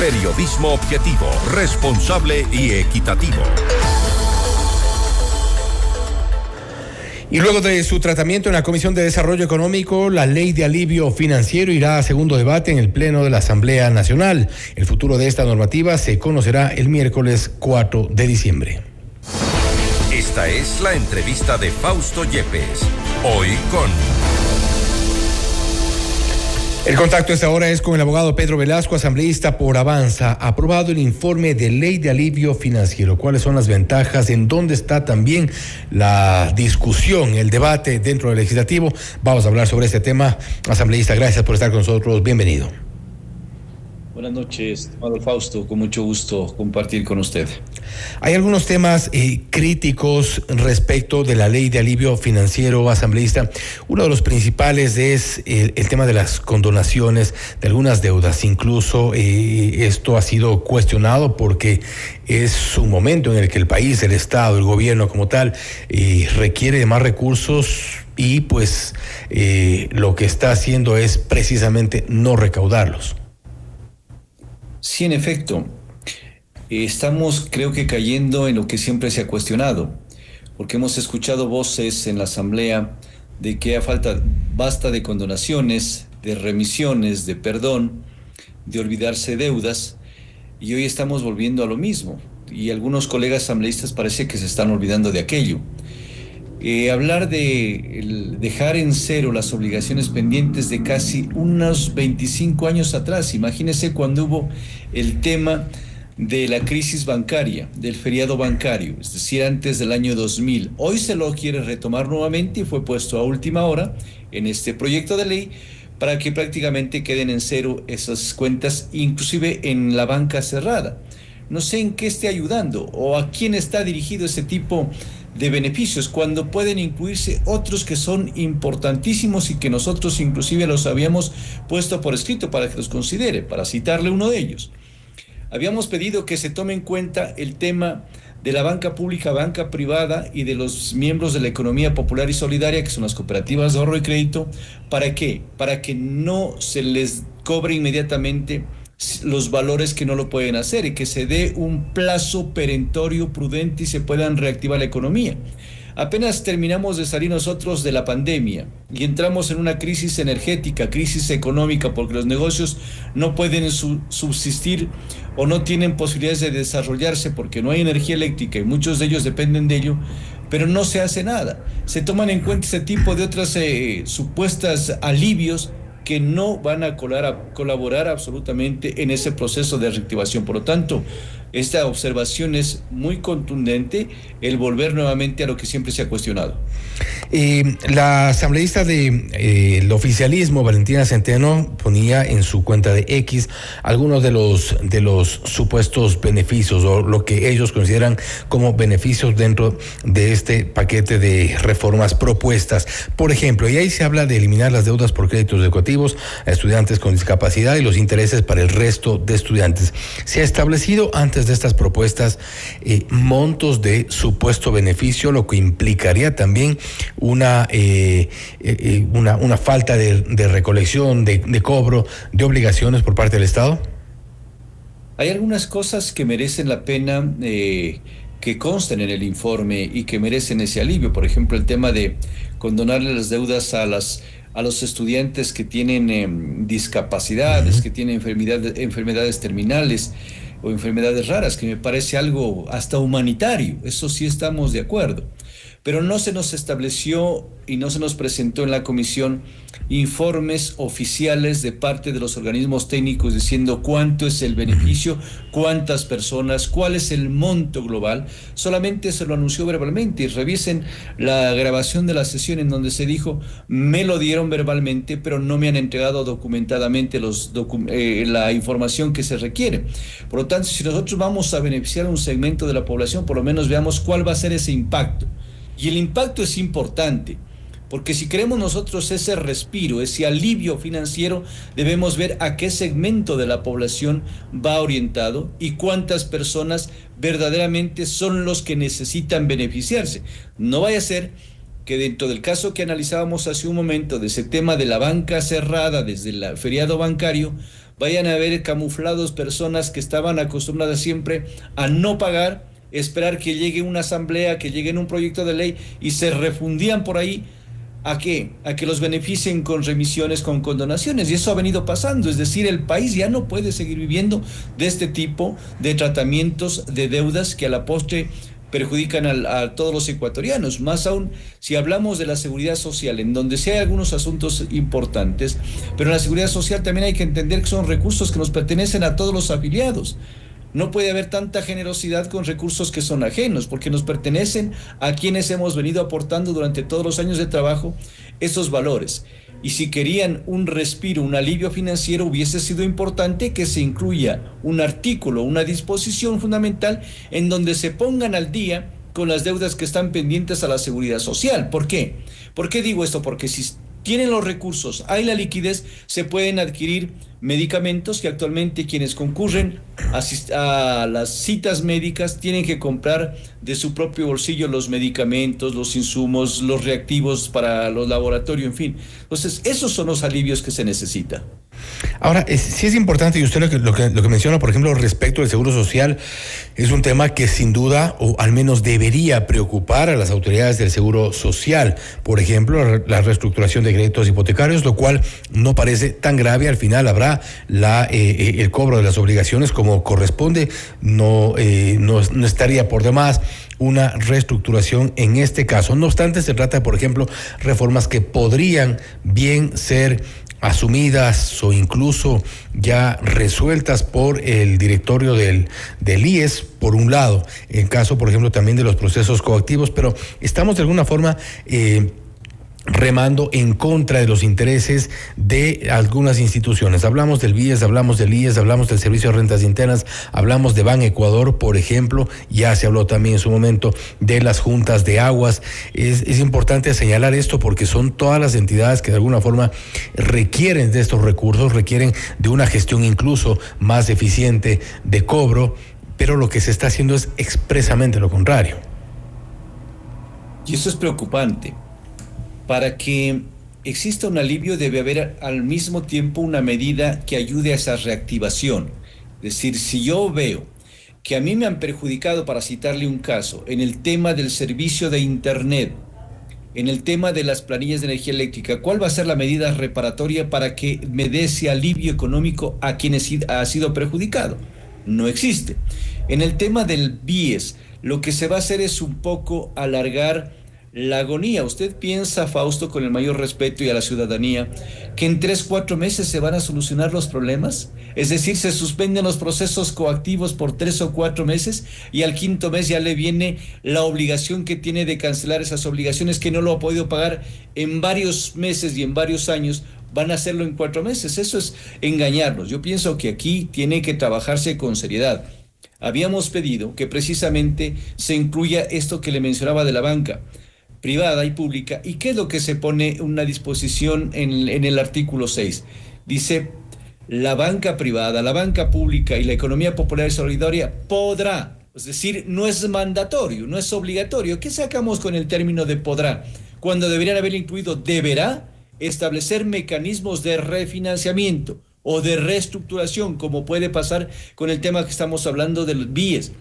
Periodismo objetivo, responsable y equitativo. Y luego de su tratamiento en la Comisión de Desarrollo Económico, la ley de alivio financiero irá a segundo debate en el Pleno de la Asamblea Nacional. El futuro de esta normativa se conocerá el miércoles 4 de diciembre. Esta es la entrevista de Fausto Yepes. Hoy con... El contacto a esta hora es con el abogado Pedro Velasco, asambleísta por Avanza. Aprobado el informe de ley de alivio financiero. ¿Cuáles son las ventajas? ¿En dónde está también la discusión, el debate dentro del legislativo? Vamos a hablar sobre este tema. Asambleísta, gracias por estar con nosotros. Bienvenido. Buenas noches, estimado Fausto, con mucho gusto compartir con usted. Hay algunos temas críticos respecto de la ley de alivio financiero, asambleísta. Uno de los principales es el tema de las condonaciones de algunas deudas. Incluso esto ha sido cuestionado porque es un momento en el que el país, el Estado, el gobierno como tal, requiere de más recursos y pues lo que está haciendo es precisamente no recaudarlos. Sí, en efecto, estamos creo que cayendo en lo que siempre se ha cuestionado, porque hemos escuchado voces en la Asamblea de que basta de condonaciones, de remisiones, de perdón, de olvidarse deudas, y hoy estamos volviendo a lo mismo, y algunos colegas asambleístas parece que se están olvidando de aquello. Hablar de dejar en cero las obligaciones pendientes de casi unos 25 años atrás. Imagínese cuando hubo el tema de la crisis bancaria, del feriado bancario, es decir, antes del año 2000. Hoy se lo quiere retomar nuevamente y fue puesto a última hora en este proyecto de ley para que prácticamente queden en cero esas cuentas, inclusive en la banca cerrada. No sé en qué esté ayudando o a quién está dirigido ese tipo de beneficios, cuando pueden incluirse otros que son importantísimos y que nosotros inclusive los habíamos puesto por escrito para que los considere, para citarle uno de ellos. Habíamos pedido que se tome en cuenta el tema de la banca pública, banca privada y de los miembros de la economía popular y solidaria, que son las cooperativas de ahorro y crédito. ¿Para qué? Para que no se les cobre inmediatamente los valores que no lo pueden hacer y que se dé un plazo perentorio prudente y se puedan reactivar la economía. Apenas terminamos de salir nosotros de la pandemia y entramos en una crisis energética, crisis económica, porque los negocios no pueden subsistir o no tienen posibilidades de desarrollarse porque no hay energía eléctrica y muchos de ellos dependen de ello, pero no se hace nada. Se toman en cuenta ese tipo de otras supuestas alivios que no van a colaborar absolutamente en ese proceso de reactivación. Por lo tanto, esta observación es muy contundente, el volver nuevamente a lo que siempre se ha cuestionado. La asambleísta del oficialismo, Valentina Centeno, ponía en su cuenta de X algunos de los supuestos beneficios o lo que ellos consideran como beneficios dentro de este paquete de reformas propuestas. Por ejemplo, y ahí se habla de eliminar las deudas por créditos educativos a estudiantes con discapacidad y los intereses para el resto de estudiantes. Se ha establecido antes de estas propuestas montos de supuesto beneficio, lo que implicaría también una falta de recolección, de cobro, de obligaciones por parte del Estado. Hay algunas cosas que merecen la pena que consten en el informe y que merecen ese alivio. Por ejemplo, el tema de condonarle las deudas a los estudiantes que tienen discapacidades, que tienen enfermedades terminales o enfermedades raras, que me parece algo hasta humanitario. Eso sí estamos de acuerdo. Pero no se nos estableció y no se nos presentó en la comisión informes oficiales de parte de los organismos técnicos diciendo cuánto es el beneficio, cuántas personas, cuál es el monto global. Solamente se lo anunció verbalmente, y revisen la grabación de la sesión en donde se dijo: me lo dieron verbalmente, pero no me han entregado documentadamente la información que se requiere. Por lo tanto, si nosotros vamos a beneficiar a un segmento de la población, por lo menos veamos cuál va a ser ese impacto. Y el impacto es importante, porque si queremos nosotros ese respiro, ese alivio financiero, debemos ver a qué segmento de la población va orientado y cuántas personas verdaderamente son los que necesitan beneficiarse. No vaya a ser que dentro del caso que analizábamos hace un momento, de ese tema de la banca cerrada desde el feriado bancario, vayan a ver camuflados personas que estaban acostumbradas siempre a no pagar, esperar que llegue una asamblea, que llegue un proyecto de ley y se refundían por ahí. ¿A qué? A que los beneficien con remisiones, con condonaciones. Y eso ha venido pasando. Es decir, el país ya no puede seguir viviendo de este tipo de tratamientos de deudas que a la postre perjudican a todos los ecuatorianos. Más aún, si hablamos de la seguridad social, en donde sí hay algunos asuntos importantes, pero en la seguridad social también hay que entender que son recursos que nos pertenecen a todos los afiliados. No puede haber tanta generosidad con recursos que son ajenos, porque nos pertenecen a quienes hemos venido aportando durante todos los años de trabajo esos valores. Y si querían un respiro, un alivio financiero, hubiese sido importante que se incluya un artículo, una disposición fundamental en donde se pongan al día con las deudas que están pendientes a la seguridad social. ¿Por qué? ¿Por qué digo esto? Porque si tienen los recursos, hay la liquidez, se pueden adquirir medicamentos que actualmente quienes concurren a las citas médicas tienen que comprar de su propio bolsillo los medicamentos, los insumos, los reactivos para los laboratorios, en fin. Entonces, esos son los alivios que se necesitan. Ahora, sí es importante, y usted lo que menciona, por ejemplo, respecto al seguro social, es un tema que sin duda, o al menos debería preocupar a las autoridades del seguro social. Por ejemplo, la reestructuración de créditos hipotecarios, lo cual no parece tan grave. Al final habrá el cobro de las obligaciones como corresponde. No estaría por demás una reestructuración en este caso. No obstante, se trata, por ejemplo, reformas que podrían bien ser asumidas o incluso ya resueltas por el directorio del IES, por un lado, en caso, por ejemplo, también de los procesos coactivos, pero estamos de alguna forma remando en contra de los intereses de algunas instituciones. Hablamos del BIES, hablamos del IES, hablamos del Servicio de Rentas Internas, hablamos de Ban Ecuador, por ejemplo. Ya se habló también en su momento de las juntas de aguas. Es importante señalar esto porque son todas las entidades que de alguna forma requieren de estos recursos, requieren de una gestión incluso más eficiente de cobro, pero lo que se está haciendo es expresamente lo contrario. Y eso es preocupante. Para que exista un alivio debe haber al mismo tiempo una medida que ayude a esa reactivación. Es decir, si yo veo que a mí me han perjudicado, para citarle un caso, en el tema del servicio de Internet, en el tema de las planillas de energía eléctrica, ¿cuál va a ser la medida reparatoria para que me dé ese alivio económico a quienes ha sido perjudicado? No existe. En el tema del BIES, lo que se va a hacer es un poco alargar la agonía. ¿Usted piensa, Fausto, con el mayor respeto y a la ciudadanía, que en 3-4 meses se van a solucionar los problemas? Es decir, se suspenden los procesos coactivos por 3 o 4 meses y al 5.º mes ya le viene la obligación que tiene de cancelar esas obligaciones que no lo ha podido pagar en varios meses y en varios años. Van a hacerlo en 4 meses. Eso es engañarnos. Yo pienso que aquí tiene que trabajarse con seriedad. Habíamos pedido que precisamente se incluya esto que le mencionaba de la banca privada y pública. ¿Y qué es lo que se pone una disposición en el artículo 6? Dice, la banca privada, la banca pública y la economía popular y solidaria podrá, es decir, no es mandatorio, no es obligatorio. ¿Qué sacamos con el término de podrá? Cuando deberían haber incluido deberá establecer mecanismos de refinanciamiento o de reestructuración, como puede pasar con el tema que estamos hablando del BIES.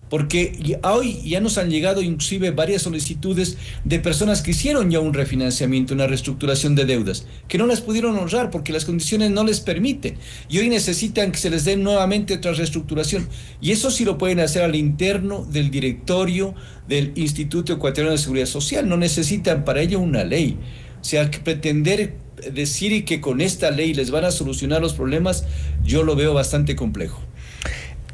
Porque hoy ya nos han llegado inclusive varias solicitudes de personas que hicieron ya un refinanciamiento, una reestructuración de deudas, que no las pudieron honrar porque las condiciones no les permiten. Y hoy necesitan que se les dé nuevamente otra reestructuración. Y eso sí lo pueden hacer al interno del directorio del Instituto Ecuatoriano de Seguridad Social. No necesitan para ello una ley. O sea, que pretender decir que con esta ley les van a solucionar los problemas, yo lo veo bastante complejo.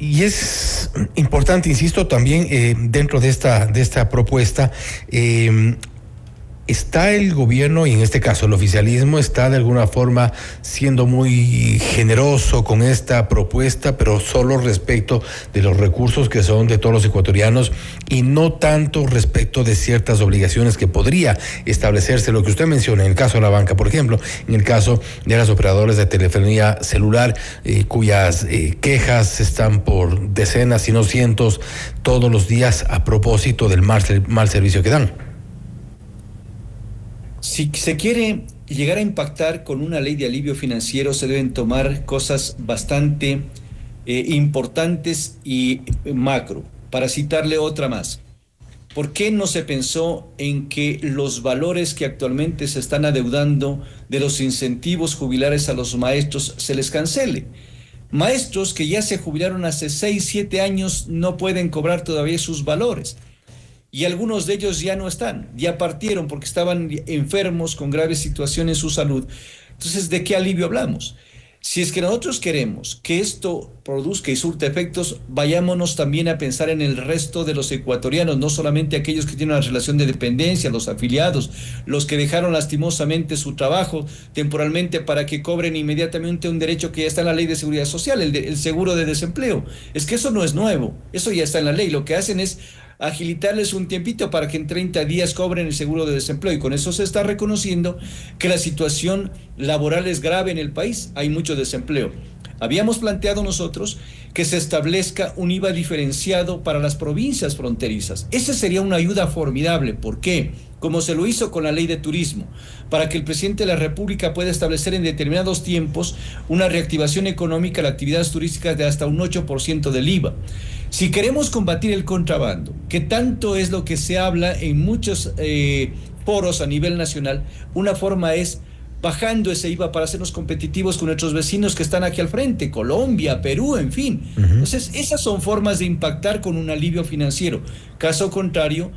Y es importante, insisto, también dentro de esta propuesta, está el gobierno, y en este caso el oficialismo, está de alguna forma siendo muy generoso con esta propuesta, pero solo respecto de los recursos que son de todos los ecuatorianos y no tanto respecto de ciertas obligaciones que podría establecerse, lo que usted menciona, en el caso de la banca, por ejemplo, en el caso de las operadoras de telefonía celular, cuyas quejas están por decenas, si no cientos, todos los días a propósito del mal servicio que dan. Si se quiere llegar a impactar con una ley de alivio financiero se deben tomar cosas bastante importantes y macro. Para citarle otra más, ¿por qué no se pensó en que los valores que actualmente se están adeudando de los incentivos jubilares a los maestros se les cancele? Maestros que ya se jubilaron hace 6, 7 años no pueden cobrar todavía sus valores. Y algunos de ellos ya no están, ya partieron porque estaban enfermos con grave situación en su salud. Entonces, ¿de qué alivio hablamos? Si es que nosotros queremos que esto produzca y surta efectos, vayámonos también a pensar en el resto de los ecuatorianos, no solamente aquellos que tienen una relación de dependencia, los afiliados, los que dejaron lastimosamente su trabajo temporalmente para que cobren inmediatamente un derecho que ya está en la Ley de Seguridad Social, el seguro de desempleo. Es que eso no es nuevo, eso ya está en la ley. Lo que hacen es agilitarles un tiempito para que en 30 días cobren el seguro de desempleo, y con eso se está reconociendo que la situación laboral es grave en el país, hay mucho desempleo. Habíamos planteado nosotros que se establezca un IVA diferenciado para las provincias fronterizas. Esa sería una ayuda formidable. ¿Por qué? Como se lo hizo con la ley de turismo, para que el presidente de la República pueda establecer en determinados tiempos una reactivación económica de las actividades turísticas de hasta un 8% del IVA. Si queremos combatir el contrabando, que tanto es lo que se habla en muchos foros a nivel nacional, una forma es bajando ese IVA para hacernos competitivos con nuestros vecinos que están aquí al frente, Colombia, Perú, en fin. Entonces, esas son formas de impactar con un alivio financiero. Caso contrario,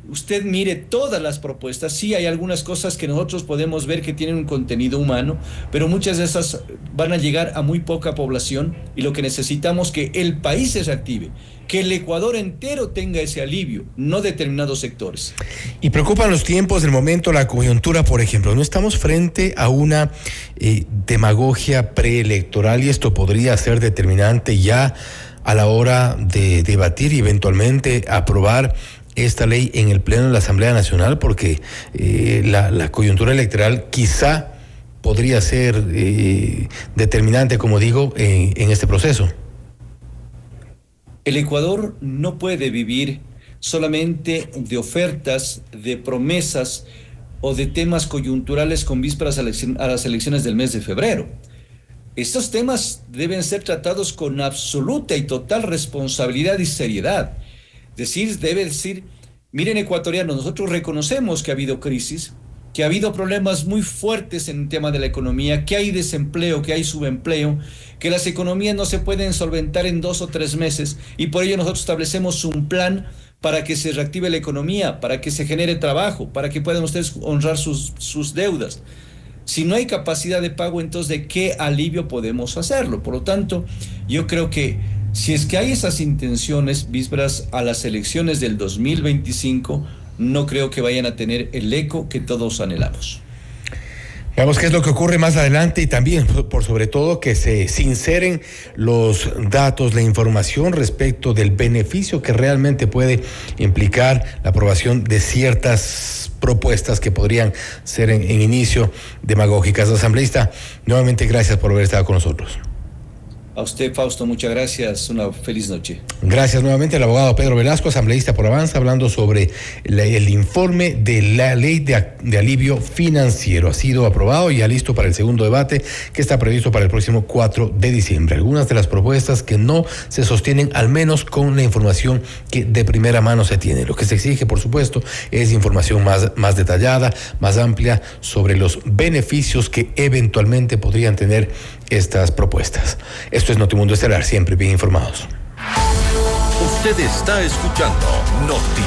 usted mire todas las propuestas, sí hay algunas cosas que nosotros podemos ver que tienen un contenido humano, pero muchas de esas van a llegar a muy poca población, y lo que necesitamos es que el país se reactive, que el Ecuador entero tenga ese alivio, no determinados sectores. Y preocupan los tiempos, el momento, la coyuntura, por ejemplo. No estamos frente a una demagogia preelectoral, y esto podría ser determinante ya a la hora de debatir y eventualmente aprobar esta ley en el Pleno de la Asamblea Nacional, porque la coyuntura electoral quizá podría ser determinante, como digo, en este proceso. El Ecuador no puede vivir solamente de ofertas, de promesas o de temas coyunturales con vísperas a las elecciones del mes de febrero. Estos temas deben ser tratados con absoluta y total responsabilidad y seriedad. Debe decir, miren, ecuatorianos, nosotros reconocemos que ha habido crisis, que ha habido problemas muy fuertes en el tema de la economía, que hay desempleo, que hay subempleo, que las economías no se pueden solventar en 2 o 3 meses, y por ello nosotros establecemos un plan para que se reactive la economía, para que se genere trabajo, para que puedan ustedes honrar sus deudas. Si no hay capacidad de pago, entonces ¿de qué alivio podemos hacerlo? Por lo tanto, yo creo que si es que hay esas intenciones vísperas a las elecciones del 2025, no creo que vayan a tener el eco que todos anhelamos. Veamos qué es lo que ocurre más adelante, y también, por sobre todo, que se sinceren los datos, la información respecto del beneficio que realmente puede implicar la aprobación de ciertas propuestas que podrían ser en inicio demagógicas. Asambleísta, nuevamente gracias por haber estado con nosotros. A usted, Fausto, muchas gracias. Una feliz noche. Gracias nuevamente al abogado Pedro Velasco, asambleísta por Avanza, hablando sobre el informe de la ley de alivio financiero. Ha sido aprobado y ya listo para el segundo debate, que está previsto para el próximo 4 de diciembre. Algunas de las propuestas que no se sostienen, al menos con la información que de primera mano se tiene. Lo que se exige, por supuesto, es información más detallada, más amplia sobre los beneficios que eventualmente podrían tener estas propuestas. Esto es Notimundo Estelar, siempre bien informados. Usted está escuchando Notimundo.